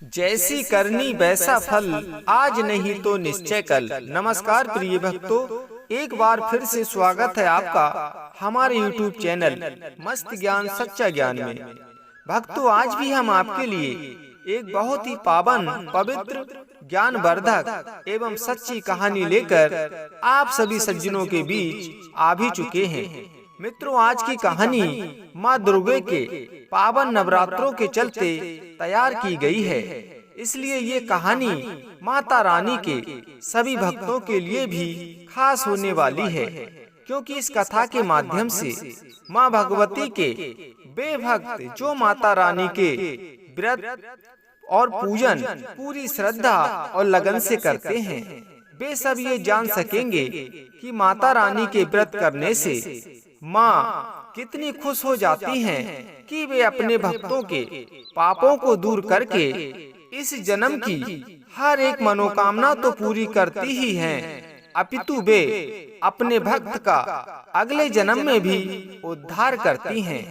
जैसी करनी वैसा फल, आज नहीं तो निश्चय कल। नमस्कार प्रिय भक्तों, एक बार फिर से स्वागत है आपका हमारे YouTube चैनल मस्त ज्ञान सच्चा ज्ञान में। भक्तों, आज भी हम आपके लिए एक बहुत ही पावन, पवित्र, ज्ञानवर्धक एवं सच्ची कहानी लेकर आप सभी सज्जनों के बीच आ भी चुके हैं। मित्रों, आज की कहानी माँ दुर्गे के पावन नवरात्रों के चलते तैयार की गई है। इसलिए ये कहानी माता रानी के सभी भक्तों के लिए भी खास होने वाली है, क्योंकि इस कथा के माध्यम से माँ भगवती के वे भक्त जो माता रानी के व्रत और पूजन पूरी श्रद्धा और लगन से करते हैं, वे सब ये जान सकेंगे कि माता रानी के व्रत करने से माँ कितनी खुश हो जाती हैं कि वे अपने भक्तों के पापों को दूर करके इस जन्म की हर एक मनोकामना तो पूरी करती ही हैं, अपितु वे अपने भक्त का अगले जन्म में भी उद्धार करती हैं।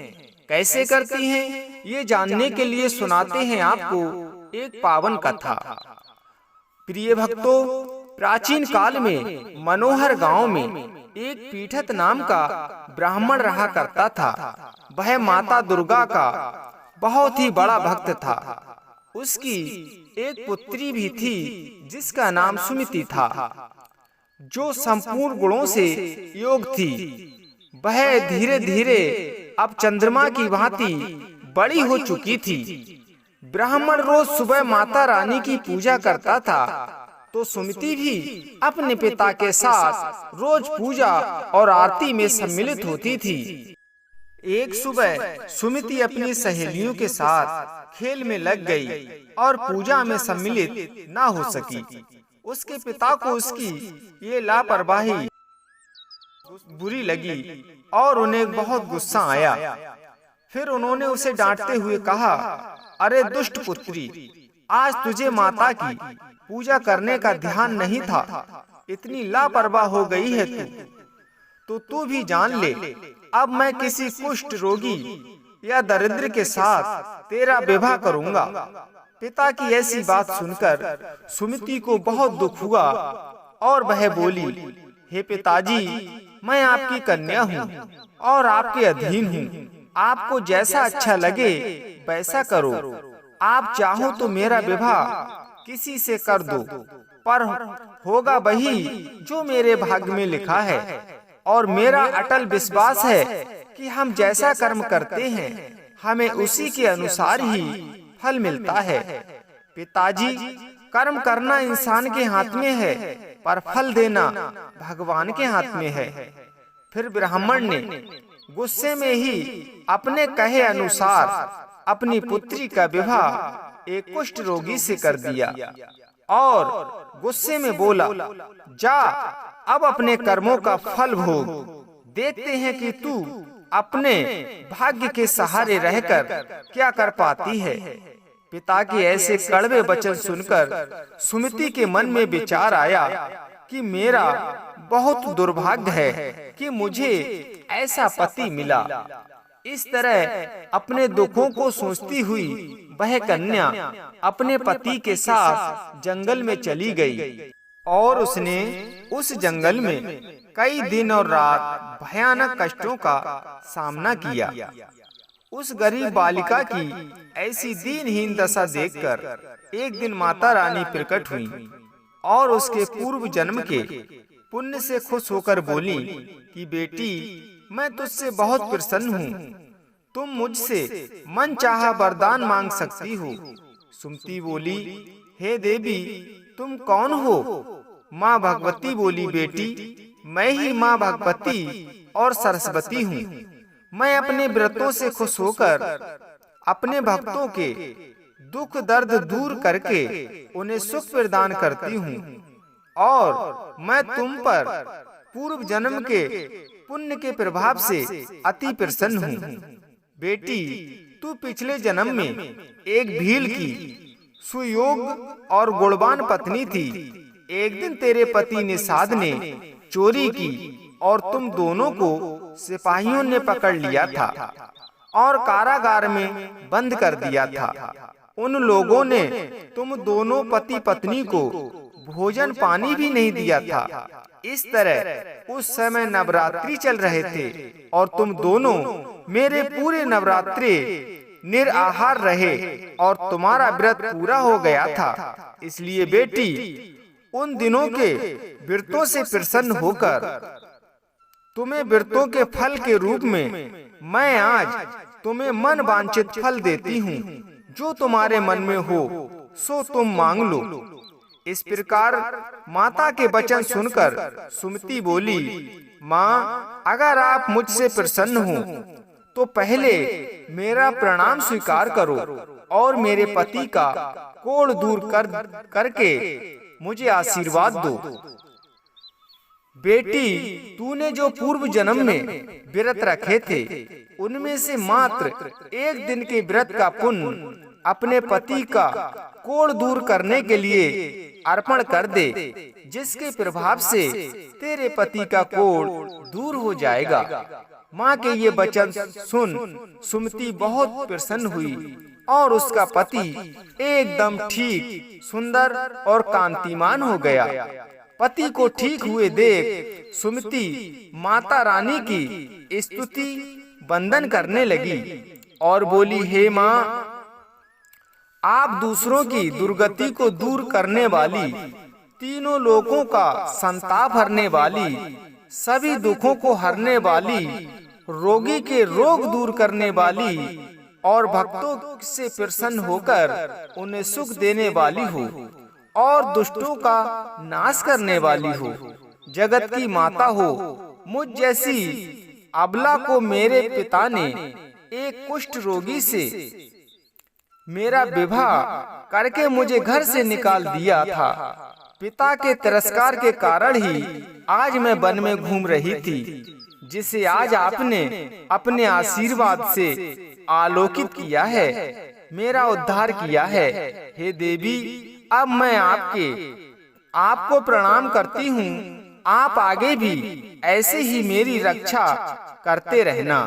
कैसे करती हैं, ये जानने के लिए सुनाते हैं आपको एक पावन कथा। प्रिय भक्तों, प्राचीन काल में मनोहर गांव में एक पीठत नाम का ब्राह्मण रहा करता था। वह माता दुर्गा का बहुत ही बड़ा भक्त था। उसकी एक पुत्री भी थी जिसका नाम सुमिति था, जो संपूर्ण गुणों से युक्त थी। वह धीरे धीरे अब चंद्रमा की भांति बड़ी हो चुकी थी। ब्राह्मण रोज सुबह माता रानी की पूजा करता था, तो सुमिति भी अपने पिता के साथ रोज पूजा और आरती में सम्मिलित होती थी। एक सुबह सुमिति अपनी सहेलियों के साथ खेल में लग गई और पूजा में सम्मिलित न हो सकी। उसके पिता को उसकी ये लापरवाही बुरी लगी और उन्हें बहुत गुस्सा आया। फिर उन्होंने उसे डांटते हुए कहा, अरे दुष्ट पुत्री, आज तुझे माता की पूजा करने का ध्यान नहीं था, इतनी लापरवाह हो गई है तो तू भी जान ले, अब मैं किसी कुष्ठ रोगी या दरिद्र के साथ तेरा विवाह करूंगा। पिता की ऐसी बात सुनकर सुमिति को बहुत दुख हुआ और वह बोली, हे पिताजी, मैं आपकी कन्या हूँ और आपके अधीन हूँ। आपको जैसा अच्छा लगे वैसा करो। आप चाहो तो मेरा विवाह किसी से कर दो, पर होगा वही जो मेरे भाग्य में लिखा है, और मेरा अटल विश्वास है कि हम जैसा कर्म करते हैं हमें उसी के अनुसार ही फल मिलता है। पिताजी, कर्म करना इंसान के हाथ में है, पर फल देना भगवान के हाथ में है। फिर ब्राह्मण ने गुस्से में ही अपने कहे अनुसार अपनी पुत्री का विवाह एक कुष्ठ रोगी से कर दिया और गुस्से में बोला, जा अब अपने कर्मों का फल भोग। देखते हैं कि तू अपने भाग्य के सहारे रहकर क्या कर पाती है। पिता के ऐसे कड़वे वचन सुनकर सुमिति के मन में विचार आया कि मेरा बहुत दुर्भाग्य है कि मुझे ऐसा पति मिला। इस तरह अपने दुखों को सोचती हुई वह कन्या अपने पति के साथ जंगल में चली गई और उसने उस जंगल में कई दिन और रात भयानक कष्टों का सामना किया। उस गरीब बालिका की ऐसी दीनहीन दशा देखकर एक दिन माता रानी प्रकट हुई और उसके पूर्व जन्म के पुण्य से खुश होकर बोली कि बेटी, मैं तुझसे बहुत प्रसन्न हूँ, तुम मुझसे मन चाहा वरदान मांग सकती हो। सुमति बोली, हे देवी, तुम कौन हो? माँ भगवती बोली, बेटी, मैं ही माँ भगवती और सरस्वती हूँ। मैं अपने व्रतों से खुश होकर अपने भक्तों के दुख दर्द दूर करके उन्हें सुख प्रदान करती हूँ, और मैं तुम पर पूर्व जन्म के पुण्य के प्रभाव से अति प्रसन्न हूँ। बेटी, तू पिछले जन्म में एक भील की सुयोग्य और गुणवान पत्नी थी। एक दिन तेरे पति निषाद ने चोरी की और तुम दोनों को सिपाहियों ने पकड़ लिया था और कारागार में बंद कर दिया था। उन लोगों ने तुम दोनों पति पत्नी को भोजन पानी भी नहीं दिया था। इस तरह उस समय नवरात्रि चल रहे थे और तुम दोनों मेरे पूरे नवरात्रि निराहार रहे और तुम्हारा व्रत पूरा हो गया था। इसलिए बेटी, उन दिनों के व्रतों से प्रसन्न होकर तुम्हें व्रतों के फल के रूप में मैं आज तुम्हें मन वांछित फल देती हूँ। जो तुम्हारे मन में हो सो तुम मांग लो। इस प्रकार माता के वचन सुनकर सुमति बोली, माँ, अगर आप मुझसे प्रसन्न हो तो पहले मेरा प्रणाम स्वीकार करो और मेरे पति का कोढ़ दूर करके मुझे आशीर्वाद दो। बेटी, तूने जो पूर्व जन्म में व्रत रखे थे उनमें से मात्र एक दिन के व्रत का पुण्य अपने पति का कोढ़ दूर करने के लिए अर्पण कर दे, जिसके प्रभाव से तेरे पति का कोढ़ दूर हो जाएगा। माँ के ये वचन सुन सुमति बहुत प्रसन्न हुई और उसका पति एकदम ठीक, सुंदर और कांतिमान हो गया। पति को ठीक हुए देख सुमति माता रानी की स्तुति वंदन करने लगी और बोली, हे माँ, आप दूसरों की दुर्गति को दूर करने वाली, तीनों लोगों का संताप हरने वाली, सभी दुखों को हरने वाली, रोगी के रोग दूर करने वाली और भक्तों से प्रसन्न होकर उन्हें सुख देने वाली हो और दुष्टों का नाश करने वाली हो, जगत की माता हो। मुझ जैसी अबला को मेरे पिता ने एक कुष्ठ रोगी से मेरा विवाह करके मुझे घर से निकाल दिया था। पिता के तिरस्कार के कारण ही आज मैं वन में घूम रही थी, जिसे आज आपने अपने आशीर्वाद से आलोकित किया है, मेरा उद्धार किया है। हे देवी, अब मैं आपको प्रणाम करती हूँ। आप आगे भी ऐसे ही मेरी रक्षा करते रहना।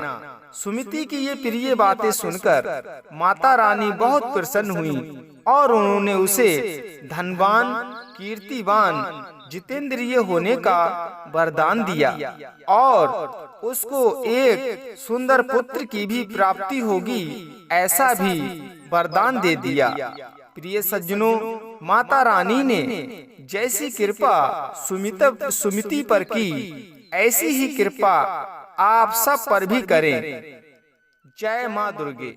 सुमति की ये प्रिय बातें सुनकर माता रानी बहुत प्रसन्न हुई और उन्होंने उसे धनवान, कीर्तिवान, जितेंद्रिय होने का वरदान दिया और उसको एक सुंदर पुत्र की भी प्राप्ति होगी, ऐसा भी वरदान दे दिया। प्रिय सज्जनों, माता रानी ने जैसी कृपा सुमति पर की, ऐसी ही कृपा आप सब पर भी करें। जय माँ दुर्गे।